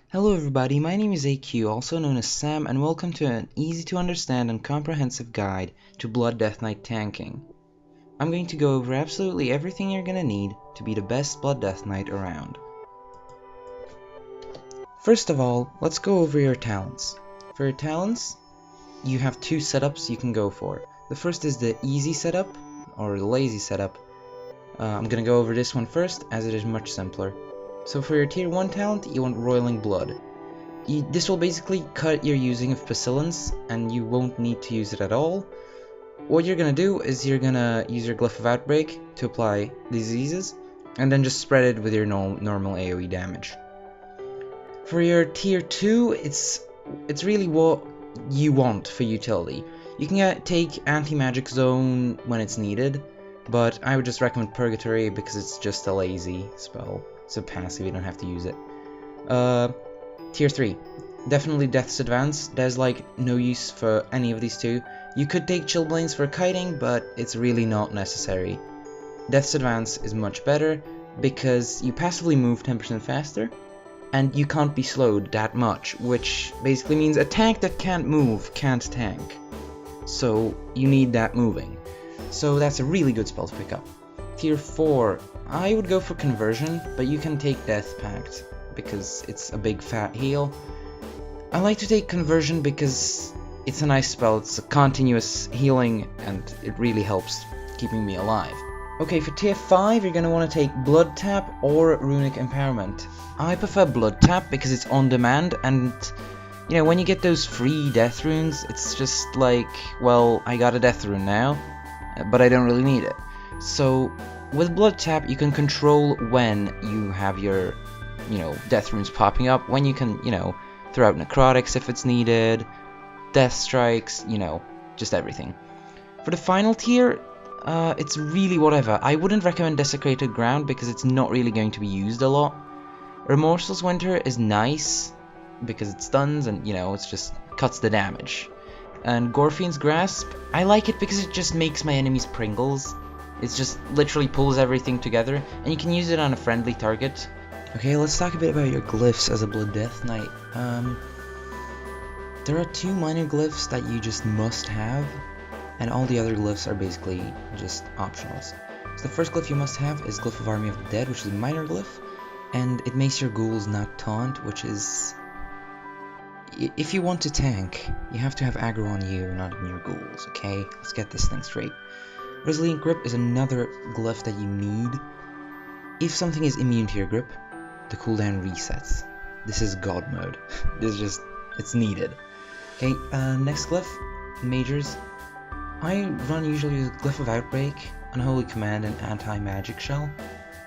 Hello everybody, my name is AQ, also known as Sam, and welcome to an easy to understand and comprehensive guide to Blood Death Knight tanking. I'm going to go over absolutely everything you're gonna need to be the best Blood Death Knight around. First of all, let's go over your talents. For your talents, you have two setups you can go for. The first is the easy setup, or the lazy setup. I'm gonna go over this one first, as it is much simpler. So for your tier 1 talent, you want Roiling Blood. This will basically cut your using of Pestilence, and you won't need to use it at all. What you're gonna do is you're gonna use your Glyph of Outbreak to apply diseases, and then just spread it with your normal AoE damage. For your tier 2, it's really what you want for utility. You can take Anti-Magic Zone when it's needed, but I would just recommend Purgatory because it's just a lazy spell. It's a passive, you don't have to use it. Tier 3. Definitely Death's Advance. There's like no use for any of these two. You could take Chillblains for kiting, but it's really not necessary. Death's Advance is much better because you passively move 10% faster, and you can't be slowed that much, which basically means a tank that can't move can't tank. So you need that moving. So that's a really good spell to pick up. Tier 4, I would go for Conversion, but you can take Death Pact because it's a big fat heal. I like to take Conversion because it's a nice spell, it's a continuous healing and it really helps keeping me alive. Okay, for tier 5 you're going to want to take Blood Tap or Runic Empowerment. I prefer Blood Tap because it's on demand, and you know, when you get those free death runes, it's just like, well, I got a death rune now, but I don't really need it. So with Blood Tap you can control when you have your, death runes popping up, when you can, throw out necrotics if it's needed, death strikes, just everything. For the final tier, it's really whatever. I wouldn't recommend Desecrated Ground because it's not really going to be used a lot. Remorseless Winter is nice because it stuns and, it just cuts the damage. And Gorfian's Grasp, I like it because it just makes my enemies Pringles. It just literally pulls everything together, and you can use it on a friendly target. Okay, let's talk a bit about your glyphs as a Blood Death Knight. There are two minor glyphs that you just must have, and all the other glyphs are basically just optionals. So the first glyph you must have is Glyph of Army of the Dead, which is a minor glyph, and it makes your ghouls not taunt, which is... If you want to tank, you have to have aggro on you, not on your ghouls, okay? Let's get this thing straight. Resilient Grip is another glyph that you need. If something is immune to your grip, the cooldown resets. This is God mode. It's needed. Okay, next glyph, Majors. I run usually with Glyph of Outbreak, Unholy Command, and Anti-Magic Shell.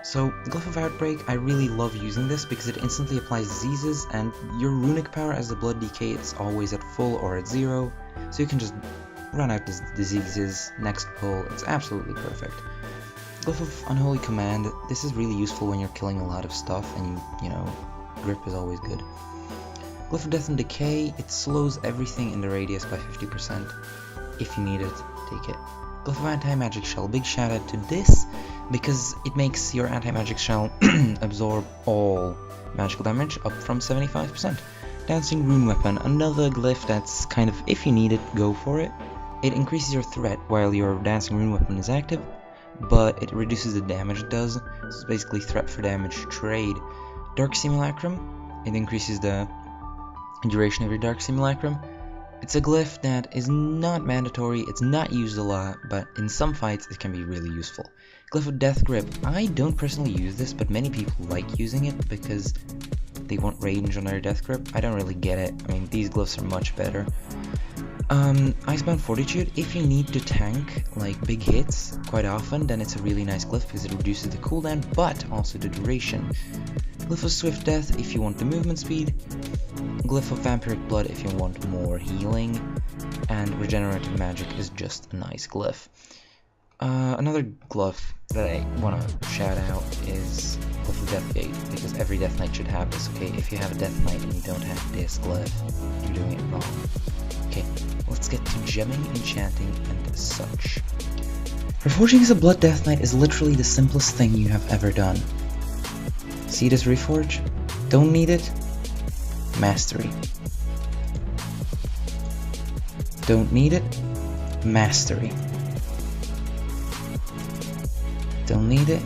So, Glyph of Outbreak, I really love using this because it instantly applies diseases, and your runic power as the Blood Decay is always at full or at 0, so you can just run out diseases, next pull, it's absolutely perfect. Glyph of Unholy Command, this is really useful when you're killing a lot of stuff and grip is always good. Glyph of Death and Decay, it slows everything in the radius by 50%. If you need it, take it. Glyph of Anti-Magic Shell, big shout out to this, because it makes your Anti-Magic Shell absorb all magical damage up from 75%. Dancing Rune Weapon, another glyph that's kind of, if you need it, go for it. It increases your threat while your Dancing Rune Weapon is active, but it reduces the damage it does, so it's basically threat for damage trade. Dark Simulacrum, it increases the duration of your Dark Simulacrum. It's a glyph that is not mandatory, it's not used a lot, but in some fights it can be really useful. Glyph of Death Grip, I don't personally use this, but many people like using it because they want range on their Death Grip. I don't really get it. I mean, these glyphs are much better. Icebound Fortitude, if you need to tank like big hits quite often, then it's a really nice glyph because it reduces the cooldown but also the duration. Glyph of Swift Death if you want the movement speed. Glyph of Vampiric Blood if you want more healing. And Regenerative Magic is just a nice glyph. Another glyph that I want to shout out is Glyph of Death Gate, because every Death Knight should have this, okay? If you have a Death Knight and you don't have this glyph, you're doing it wrong. Okay, let's get to gemming, enchanting, and such. Reforging as a Blood Death Knight is literally the simplest thing you have ever done. See this Reforge? Don't need it? mastery. Don't need it, mastery. Don't need it,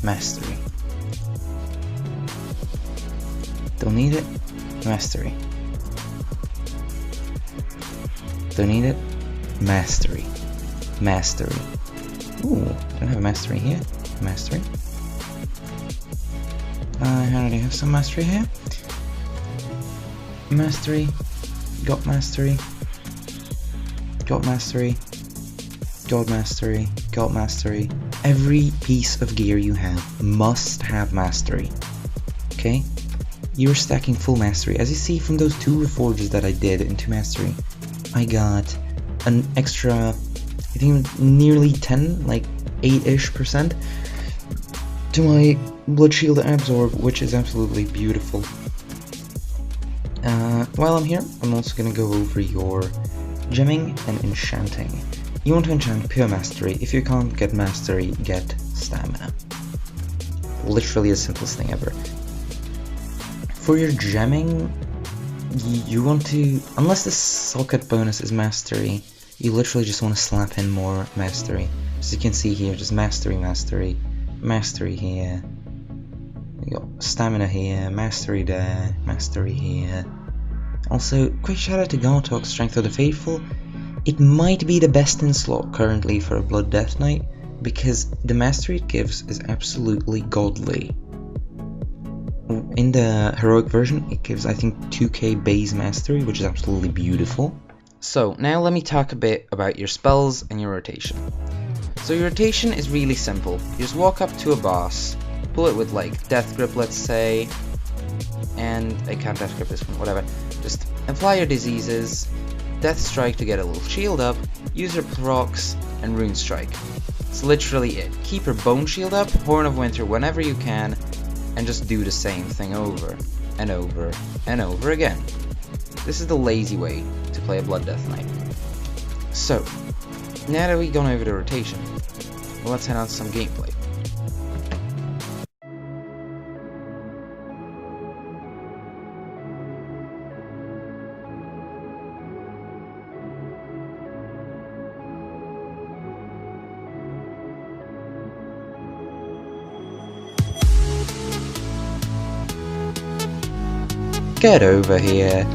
mastery. Don't need it, mastery. Don't need it, mastery. Mastery. Ooh, don't have a mastery here. Mastery. I already have some mastery here. Mastery. Got mastery. Got mastery. Got mastery. Got mastery. Every piece of gear you have must have mastery. Okay? You're stacking full mastery. As you see from those 2 reforges that I did into mastery, I got an extra, I think nearly 10, like 8-ish% to my blood shield absorb, which is absolutely beautiful. While I'm here, I'm also gonna go over your gemming and enchanting. You want to enchant pure mastery. If you can't get mastery, get stamina. Literally the simplest thing ever. For your gemming, you want to, unless the socket bonus is mastery, you literally just want to slap in more mastery. As you can see here, just mastery, mastery, mastery here. You got stamina here, mastery there, mastery here. Also, quick shout out to Gartok, Strength of the Faithful. It might be the best in slot currently for a Blood Death Knight, because the mastery it gives is absolutely godly. In the heroic version, it gives, I think, 2k base mastery, which is absolutely beautiful. So, now let me talk a bit about your spells and your rotation. So your rotation is really simple. You just walk up to a boss, pull it with like Death Grip, let's say, and I can't Death Grip this one, whatever. Just apply your diseases, Death Strike to get a little shield up, use your procs, and Rune Strike. It's literally it. Keep your Bone Shield up, Horn of Winter whenever you can, and just do the same thing over and over and over again. This is the lazy way to play a Blood Death Knight. So, now that we've gone over the rotation, well, let's head on to some gameplay. Get over here.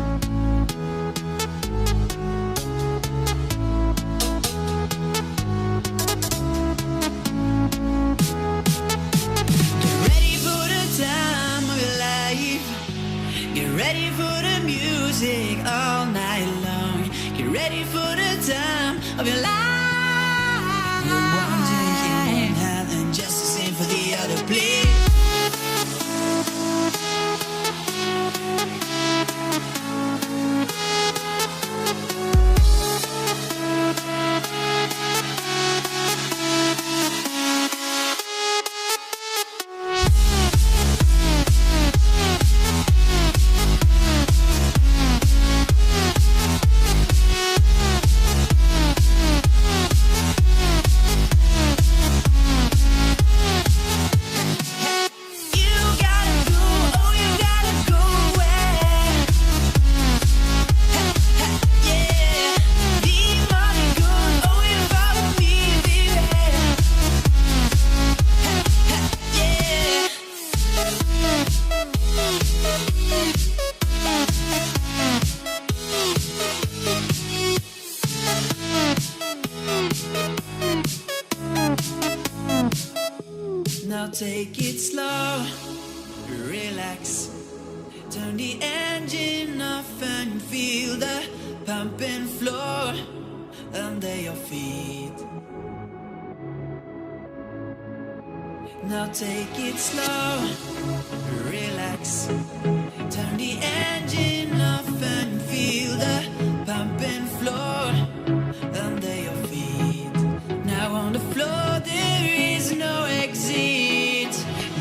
ready for the music all night long. Get ready for the time of your life. You're wondering you won't have and just the same for the other, please. Now take it slow, relax, turn the engine off and feel the pumping floor under your feet. Now take it slow, relax, turn the engine off and feel the pumping floor under your feet. Now on the floor there is no exit.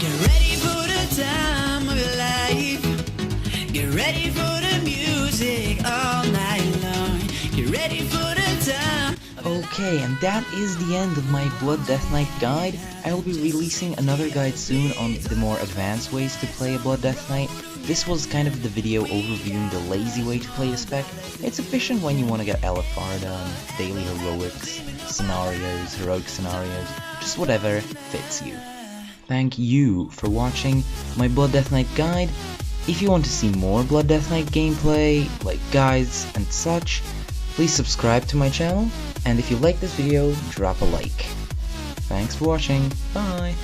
Get ready for the time of your life. Get ready for the music all night long. Get ready for the time. Okay, and that is the end of my Blood Death Knight guide. I will be releasing another guide soon on the more advanced ways to play a Blood Death Knight. This was kind of the video overviewing the lazy way to play the spec. It's efficient when you want to get LFR done, daily heroics, scenarios, heroic scenarios, just whatever fits you. Thank you for watching my Blood Death Knight guide. If you want to see more Blood Death Knight gameplay, like guides and such, please subscribe to my channel, and if you like this video, drop a like. Thanks for watching, bye!